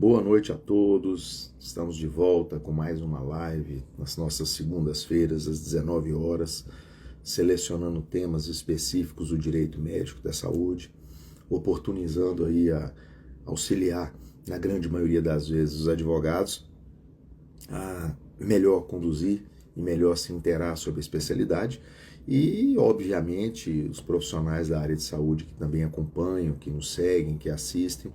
Boa noite a todos, estamos de volta com mais uma live nas nossas segundas-feiras às 19 horas, selecionando temas específicos do direito médico da saúde, oportunizando aí a auxiliar, na grande maioria das vezes, os advogados a melhor conduzir e melhor se inteirar sobre a especialidade e, obviamente, os profissionais da área de saúde que também acompanham, que nos seguem, que assistem,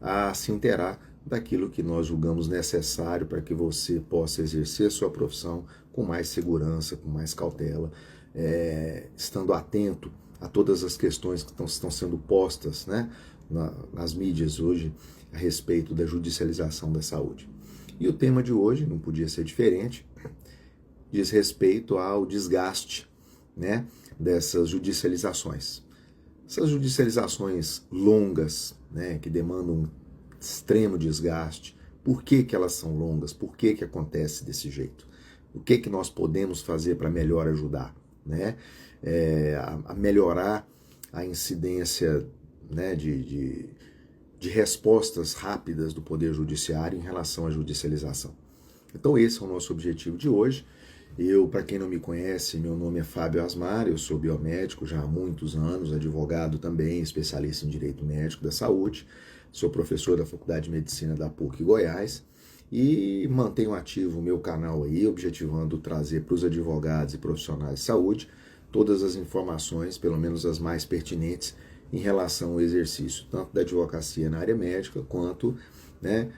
a se inteirar daquilo que nós julgamos necessário para que você possa exercer sua profissão com mais segurança, com mais cautela, estando atento a todas as questões que estão sendo postas, né, nas mídias hoje a respeito da judicialização da saúde. E o tema de hoje não podia ser diferente, diz respeito ao desgaste, né, dessas judicializações. Essas judicializações longas, né, que demandam um extremo desgaste, por que elas são longas? Por que acontece desse jeito? O que nós podemos fazer para melhor ajudar, né, a melhorar a incidência, né, de respostas rápidas do Poder Judiciário em relação à judicialização. Então esse é o nosso objetivo de hoje. Para quem não me conhece, meu nome é Fábio Asmar, eu sou biomédico já há muitos anos, advogado também, especialista em Direito Médico da Saúde, sou professor da Faculdade de Medicina da PUC Goiás e mantenho ativo o meu canal aí, objetivando trazer para os advogados e profissionais de saúde todas as informações, pelo menos as mais pertinentes, em relação ao exercício, tanto da advocacia na área médica, quanto, né,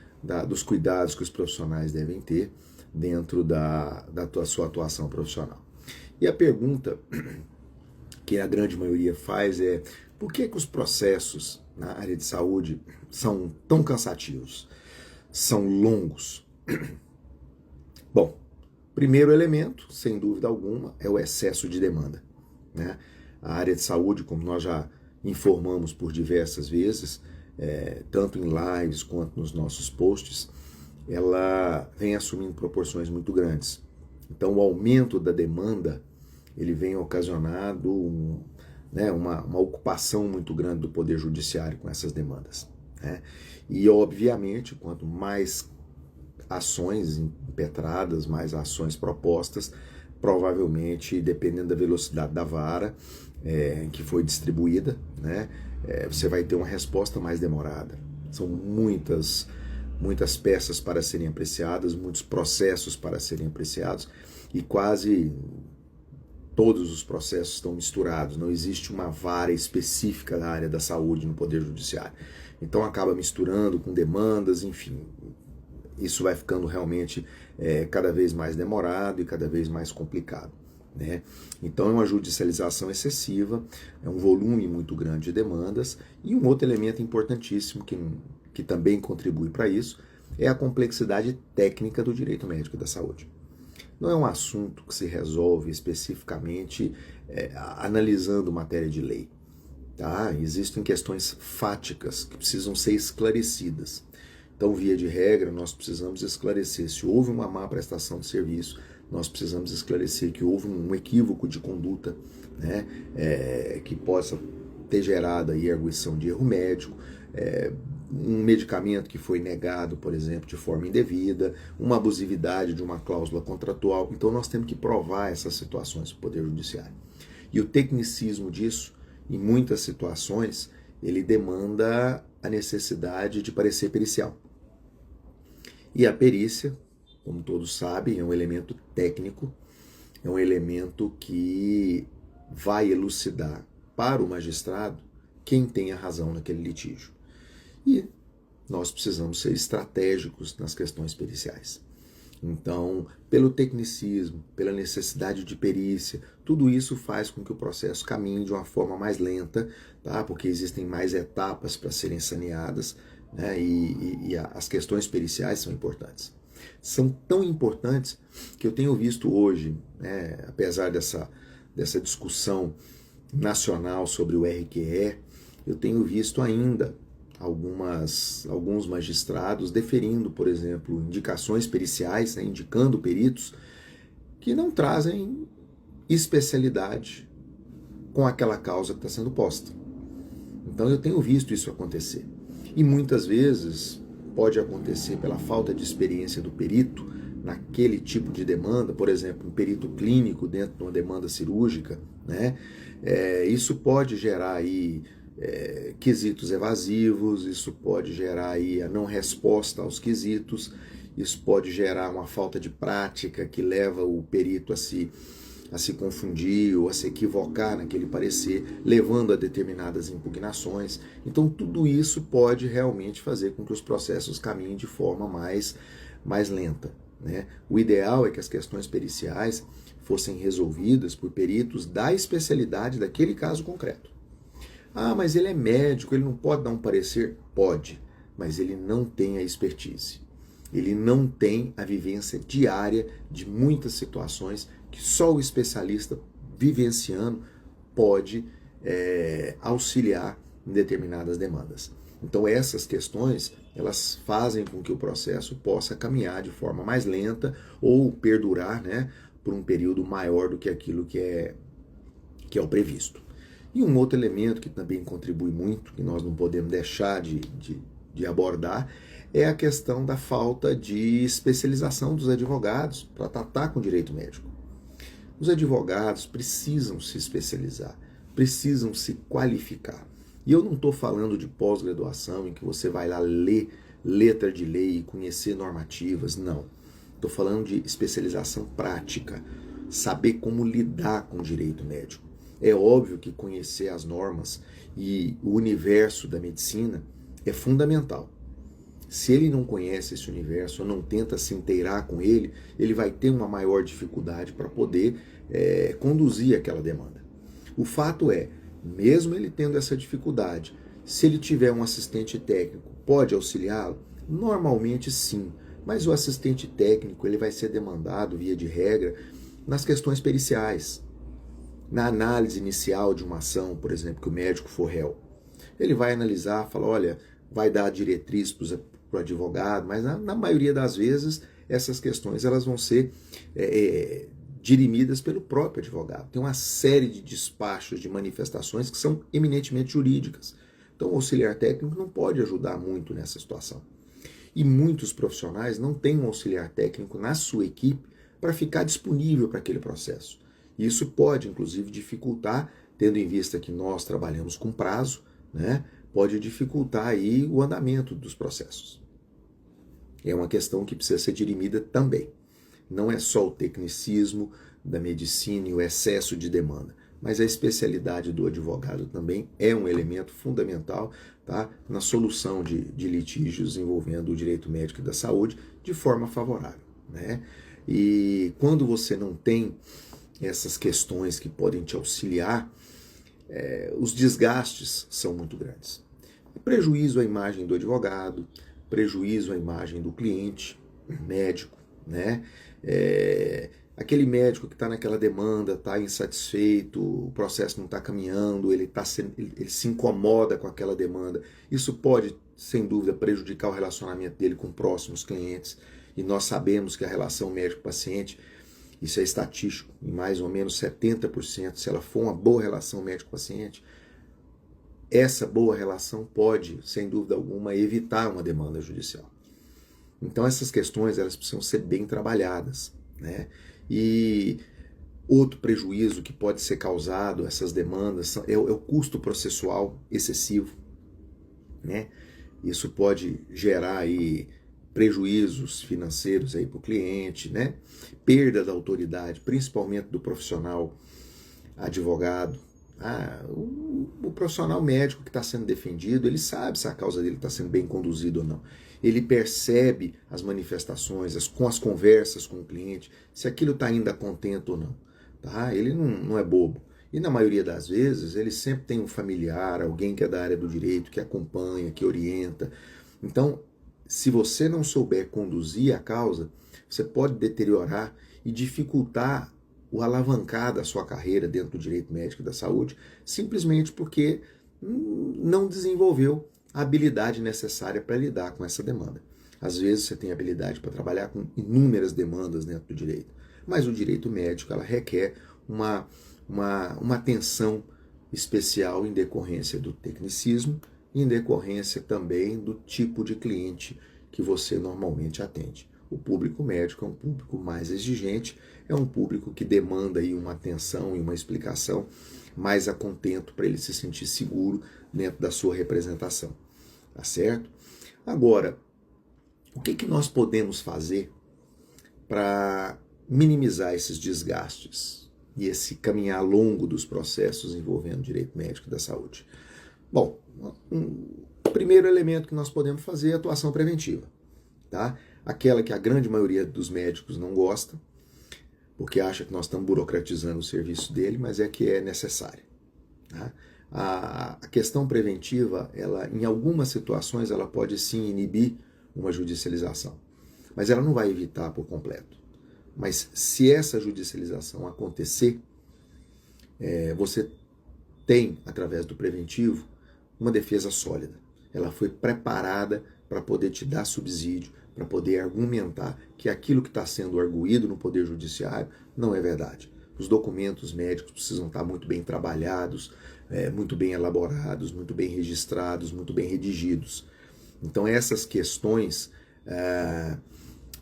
dos cuidados que os profissionais devem ter dentro da sua atuação profissional. E a pergunta que a grande maioria faz é: por que os processos na área de saúde são tão cansativos, são longos? Bom, primeiro elemento, sem dúvida alguma, é o excesso de demanda, né? A área de saúde, como nós já informamos por diversas vezes, tanto em lives quanto nos nossos posts, ela vem assumindo proporções muito grandes. Então, o aumento da demanda, ele vem ocasionando uma ocupação muito grande do Poder Judiciário com essas demandas, né? E, obviamente, quanto mais ações impetradas, mais ações propostas, provavelmente, dependendo da velocidade da vara que foi distribuída, né, você vai ter uma resposta mais demorada. São muitas peças para serem apreciadas, muitos processos para serem apreciados, e quase todos os processos estão misturados, não existe uma vara específica da área da saúde no Poder Judiciário. Então acaba misturando com demandas, enfim, isso vai ficando realmente cada vez mais demorado e cada vez mais complicado, né? Então é uma judicialização excessiva, é um volume muito grande de demandas, e um outro elemento importantíssimo que também contribui para isso é a complexidade técnica do direito médico da saúde. Não é um assunto que se resolve especificamente analisando matéria de lei, tá? Existem questões fáticas que precisam ser esclarecidas. Então, via de regra, nós precisamos esclarecer se houve uma má prestação de serviço, nós precisamos esclarecer que houve um equívoco de conduta, né, que possa ter gerado aí a arguição de erro médico, um medicamento que foi negado, por exemplo, de forma indevida, uma abusividade de uma cláusula contratual. Então nós temos que provar essas situações para o Poder Judiciário. E o tecnicismo disso, em muitas situações, ele demanda a necessidade de parecer pericial. E a perícia, como todos sabem, é um elemento técnico, é um elemento que vai elucidar para o magistrado quem tem a razão naquele litígio. E nós precisamos ser estratégicos nas questões periciais. Então, pelo tecnicismo, pela necessidade de perícia, tudo isso faz com que o processo caminhe de uma forma mais lenta, tá? Porque existem mais etapas para serem saneadas, né? E as questões periciais são importantes. São tão importantes que eu tenho visto hoje, né, apesar dessa discussão nacional sobre o RQE, eu tenho visto ainda alguns magistrados deferindo, por exemplo, indicações periciais, né, indicando peritos que não trazem especialidade com aquela causa que está sendo posta. Então eu tenho visto isso acontecer. E muitas vezes, pode acontecer pela falta de experiência do perito naquele tipo de demanda, por exemplo, um perito clínico dentro de uma demanda cirúrgica, né? Isso pode gerar aí quesitos evasivos, isso pode gerar aí a não resposta aos quesitos, isso pode gerar uma falta de prática que leva o perito a se confundir ou a se equivocar naquele parecer, levando a determinadas impugnações. Então tudo isso pode realmente fazer com que os processos caminhem de forma mais lenta, né? O ideal é que as questões periciais fossem resolvidas por peritos da especialidade daquele caso concreto. Ah, mas ele é médico, ele não pode dar um parecer? Pode, mas ele não tem a expertise. Ele não tem a vivência diária de muitas situações que só o especialista vivenciando pode auxiliar em determinadas demandas. Então essas questões, elas fazem com que o processo possa caminhar de forma mais lenta ou perdurar, né, por um período maior do que aquilo que é o previsto. E um outro elemento que também contribui muito, que nós não podemos deixar de abordar, é a questão da falta de especialização dos advogados para tratar com direito médico. Os advogados precisam se especializar, precisam se qualificar. E eu não estou falando de pós-graduação em que você vai lá ler letra de lei e conhecer normativas, não. Estou falando de especialização prática, saber como lidar com o direito médico. É óbvio que conhecer as normas e o universo da medicina é fundamental. Se ele não conhece esse universo ou não tenta se inteirar com ele, ele vai ter uma maior dificuldade para poder conduzir aquela demanda. O fato é, mesmo ele tendo essa dificuldade, se ele tiver um assistente técnico, pode auxiliá-lo? Normalmente sim, mas o assistente técnico ele vai ser demandado, via de regra, nas questões periciais. Na análise inicial de uma ação, por exemplo, que o médico for réu, ele vai analisar, fala, olha, vai dar a diretriz para o advogado, mas na maioria das vezes essas questões elas vão ser dirimidas pelo próprio advogado. Tem uma série de despachos, de manifestações que são eminentemente jurídicas. Então o auxiliar técnico não pode ajudar muito nessa situação. E muitos profissionais não têm um auxiliar técnico na sua equipe para ficar disponível para aquele processo. Isso pode, inclusive, dificultar, tendo em vista que nós trabalhamos com prazo, né? Pode dificultar aí o andamento dos processos. É uma questão que precisa ser dirimida também. Não é só o tecnicismo da medicina e o excesso de demanda, mas a especialidade do advogado também é um elemento fundamental, tá, na solução de litígios envolvendo o direito médico e da saúde de forma favorável, né? E quando você não tem essas questões que podem te auxiliar, os desgastes são muito grandes. Prejuízo à imagem do advogado, prejuízo à imagem do cliente, médico, né? Aquele médico que está naquela demanda, está insatisfeito, o processo não está caminhando, ele se incomoda com aquela demanda. Isso pode, sem dúvida, prejudicar o relacionamento dele com próximos clientes. E nós sabemos que a relação médico-paciente, isso é estatístico, em mais ou menos 70%, se ela for uma boa relação médico-paciente, essa boa relação pode, sem dúvida alguma, evitar uma demanda judicial. Então essas questões elas precisam ser bem trabalhadas, né? E outro prejuízo que pode ser causado a essas demandas é o custo processual excessivo, né? Isso pode gerar aí prejuízos financeiros aí para o cliente, né? Perda da autoridade, principalmente do profissional advogado. O profissional médico que está sendo defendido, ele sabe se a causa dele está sendo bem conduzida ou não. Ele percebe as manifestações, com as conversas com o cliente, se aquilo está ainda contento ou não. Tá? Ele não é bobo. E na maioria das vezes, ele sempre tem um familiar, alguém que é da área do direito, que acompanha, que orienta. Então, se você não souber conduzir a causa, você pode deteriorar e dificultar o alavancar da sua carreira dentro do direito médico e da saúde, simplesmente porque não desenvolveu a habilidade necessária para lidar com essa demanda. Às vezes você tem habilidade para trabalhar com inúmeras demandas dentro do direito, mas o direito médico ela requer uma atenção especial em decorrência do tecnicismo, em decorrência também do tipo de cliente que você normalmente atende. O público médico é um público mais exigente, é um público que demanda aí uma atenção e uma explicação mais a contento para ele se sentir seguro dentro da sua representação, tá certo? Agora, o que nós podemos fazer para minimizar esses desgastes e esse caminhar longo dos processos envolvendo o direito médico da saúde? Bom, o primeiro elemento que nós podemos fazer é a atuação preventiva, tá? Aquela que a grande maioria dos médicos não gosta, porque acha que nós estamos burocratizando o serviço dele, mas é que é necessária, tá? A questão preventiva, ela, em algumas situações, ela pode sim inibir uma judicialização, mas ela não vai evitar por completo. Mas se essa judicialização acontecer, você tem, através do preventivo, uma defesa sólida. Ela foi preparada para poder te dar subsídio, para poder argumentar que aquilo que está sendo arguído no Poder Judiciário não é verdade. Os documentos médicos precisam estar muito bem trabalhados, muito bem elaborados, muito bem registrados, muito bem redigidos. Então essas questões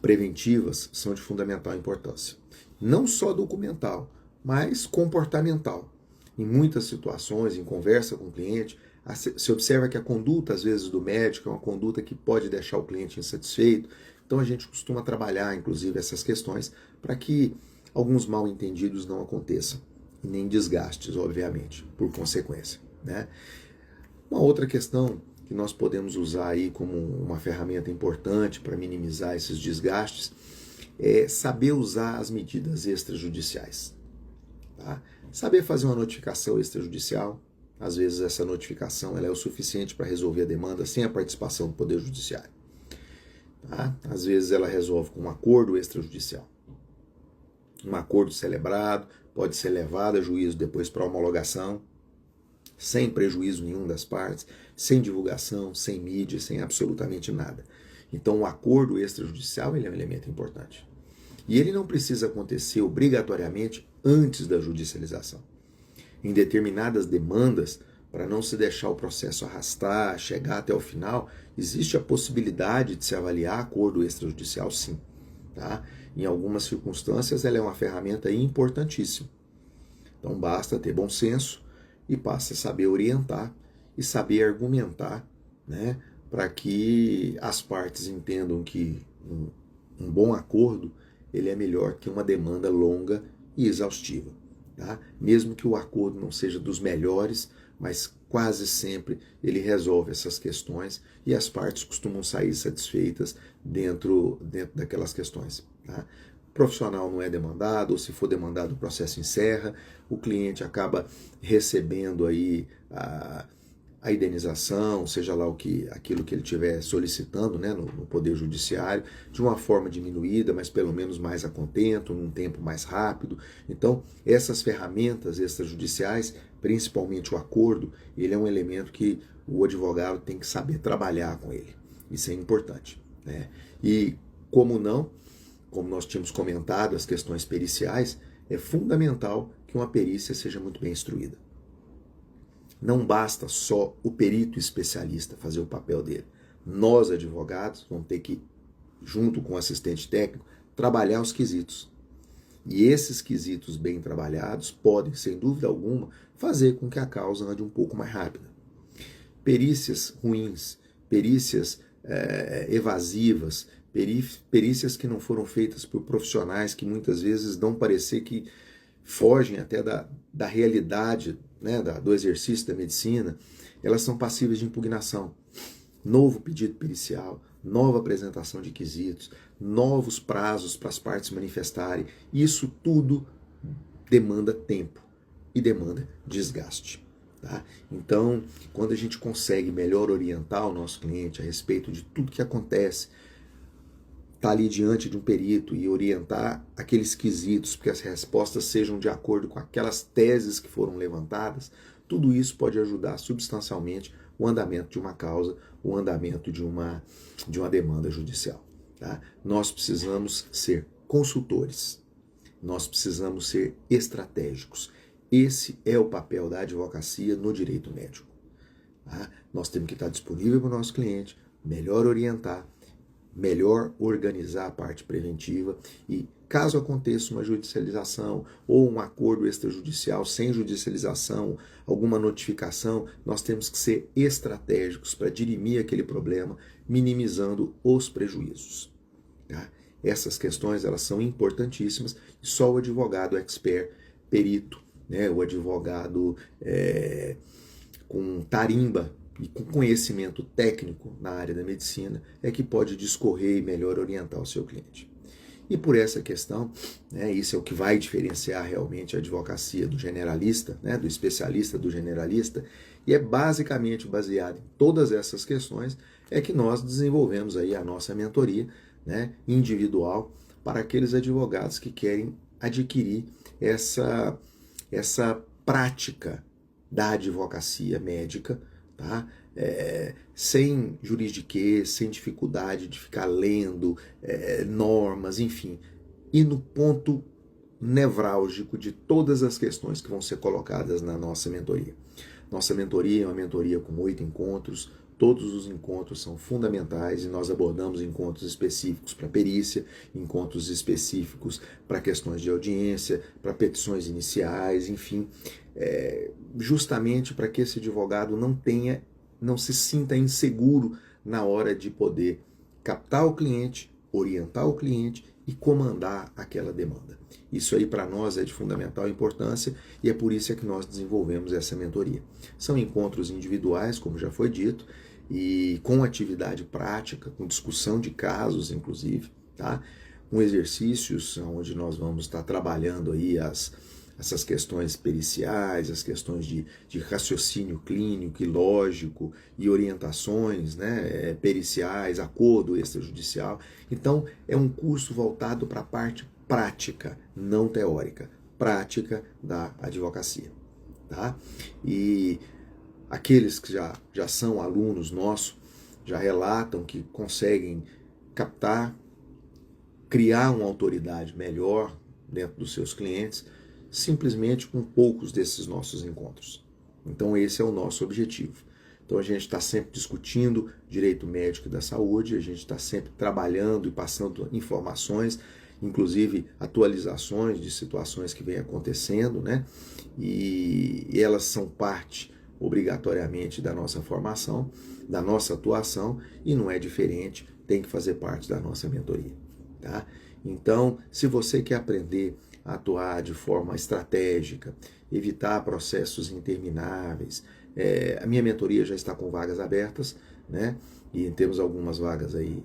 preventivas são de fundamental importância. Não só documental, mas comportamental. Em muitas situações, em conversa com o cliente, se observa que a conduta, às vezes, do médico é uma conduta que pode deixar o cliente insatisfeito. Então a gente costuma trabalhar, inclusive, essas questões para que alguns mal-entendidos não aconteçam. E nem desgastes, obviamente, por consequência, né? Uma outra questão que nós podemos usar aí como uma ferramenta importante para minimizar esses desgastes é saber usar as medidas extrajudiciais, tá? Saber fazer uma notificação extrajudicial. Às vezes essa notificação ela é o suficiente para resolver a demanda sem a participação do Poder Judiciário, tá? Às vezes ela resolve com um acordo extrajudicial. Um acordo celebrado, pode ser levado a juízo depois para homologação, sem prejuízo nenhum das partes, sem divulgação, sem mídia, sem absolutamente nada. Então o acordo extrajudicial ele é um elemento importante. E ele não precisa acontecer obrigatoriamente antes da judicialização. Em determinadas demandas, para não se deixar o processo arrastar, chegar até o final, existe a possibilidade de se avaliar acordo extrajudicial, sim, tá? Em algumas circunstâncias, ela é uma ferramenta importantíssima. Então, basta ter bom senso e basta saber orientar e saber argumentar, né, para que as partes entendam que um bom acordo ele é melhor que uma demanda longa e exaustiva. Tá? Mesmo que o acordo não seja dos melhores, mas quase sempre ele resolve essas questões e as partes costumam sair satisfeitas dentro daquelas questões. Tá? O profissional não é demandado, ou se for demandado o processo encerra, o cliente acaba recebendo aí a indenização, seja lá aquilo que ele estiver solicitando, né, no Poder Judiciário, de uma forma diminuída, mas pelo menos mais a contento, num tempo mais rápido. Então, essas ferramentas extrajudiciais, principalmente o acordo, ele é um elemento que o advogado tem que saber trabalhar com ele. Isso é importante, né? E como nós tínhamos comentado, as questões periciais, é fundamental que uma perícia seja muito bem instruída. Não basta só o perito especialista fazer o papel dele. Nós, advogados, vamos ter que, junto com o assistente técnico, trabalhar os quesitos. E esses quesitos bem trabalhados podem, sem dúvida alguma, fazer com que a causa ande um pouco mais rápida. Perícias ruins, perícias evasivas, perícias que não foram feitas por profissionais que muitas vezes dão parecer que fogem até da realidade, né, do exercício da medicina, elas são passíveis de impugnação. Novo pedido pericial, nova apresentação de quesitos, novos prazos para as partes manifestarem. Isso tudo demanda tempo e demanda desgaste. Tá? Então, quando a gente consegue melhor orientar o nosso cliente a respeito de tudo que acontece, estar ali diante de um perito e orientar aqueles quesitos, porque as respostas sejam de acordo com aquelas teses que foram levantadas, tudo isso pode ajudar substancialmente o andamento de uma causa, o andamento de uma demanda judicial. Tá? Nós precisamos ser consultores, nós precisamos ser estratégicos. Esse é o papel da advocacia no direito médico. Tá? Nós temos que estar disponível para o nosso cliente, melhor orientar, melhor organizar a parte preventiva e, caso aconteça uma judicialização ou um acordo extrajudicial sem judicialização, alguma notificação, nós temos que ser estratégicos para dirimir aquele problema, minimizando os prejuízos. Tá? Essas questões elas são importantíssimas e só o advogado expert, perito, né, o advogado com tarimba e com conhecimento técnico na área da medicina é que pode discorrer e melhor orientar o seu cliente. E por essa questão, né, isso é o que vai diferenciar realmente a advocacia do generalista, né, do especialista do generalista, e é basicamente baseado em todas essas questões é que nós desenvolvemos aí a nossa mentoria, né, individual para aqueles advogados que querem adquirir essa prática da advocacia médica, tá? Sem juridiquês, sem dificuldade de ficar lendo normas, enfim. E no ponto nevrálgico de todas as questões que vão ser colocadas na nossa mentoria. Nossa mentoria é uma mentoria com 8 encontros, todos os encontros são fundamentais e nós abordamos encontros específicos para perícia, encontros específicos para questões de audiência, para petições iniciais, enfim, justamente para que esse advogado não se sinta inseguro na hora de poder captar o cliente, orientar o cliente e comandar aquela demanda. Isso aí para nós é de fundamental importância e é por isso que nós desenvolvemos essa mentoria. São encontros individuais, como já foi dito, e com atividade prática, com discussão de casos, inclusive, tá? Com exercícios onde nós vamos estar trabalhando aí essas questões periciais, as questões de raciocínio clínico e lógico e orientações, né, periciais, acordo extrajudicial. Então, é um curso voltado para a parte prática, não teórica, prática da advocacia, tá? E aqueles que já são alunos nossos já relatam que conseguem captar, criar uma autoridade melhor dentro dos seus clientes, simplesmente com poucos desses nossos encontros. Então esse é o nosso objetivo. Então a gente está sempre discutindo direito médico e da saúde, a gente está sempre trabalhando e passando informações, inclusive atualizações de situações que vêm acontecendo, né? E elas são parte obrigatoriamente da nossa formação, da nossa atuação, e não é diferente, tem que fazer parte da nossa mentoria, tá? Então, se você quer aprender a atuar de forma estratégica, evitar processos intermináveis, a minha mentoria já está com vagas abertas, né? E temos algumas vagas aí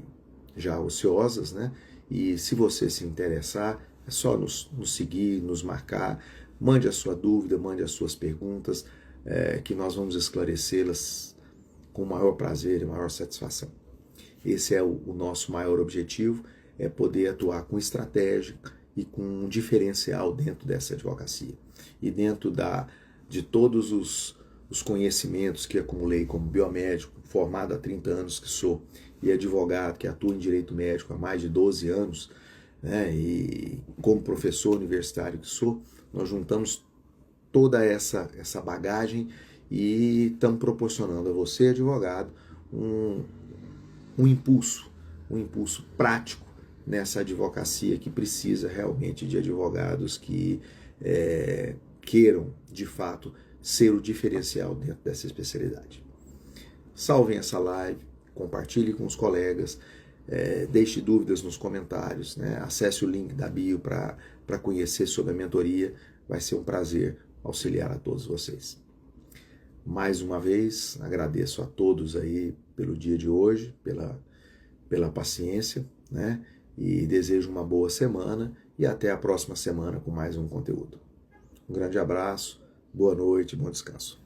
já ociosas, né? E se você se interessar, é só nos seguir, nos marcar, mande a sua dúvida, mande as suas perguntas, que nós vamos esclarecê-las com o maior prazer e maior satisfação. Esse é o nosso maior objetivo, é poder atuar com estratégia e com um diferencial dentro dessa advocacia. E dentro de todos os conhecimentos que acumulei como biomédico, formado há 30 anos que sou, e advogado que atua em direito médico há mais de 12 anos, né, e como professor universitário que sou, nós juntamos toda essa bagagem e estamos proporcionando a você, advogado, um impulso prático nessa advocacia que precisa realmente de advogados que queiram, de fato, ser o diferencial dentro dessa especialidade. Salvem essa live, compartilhe com os colegas, deixe dúvidas nos comentários, né? Acesse o link da bio para conhecer sobre a mentoria, vai ser um prazer auxiliar a todos vocês. Mais uma vez, agradeço a todos aí pelo dia de hoje, pela paciência, né? E desejo uma boa semana e até a próxima semana com mais um conteúdo. Um grande abraço, boa noite, bom descanso.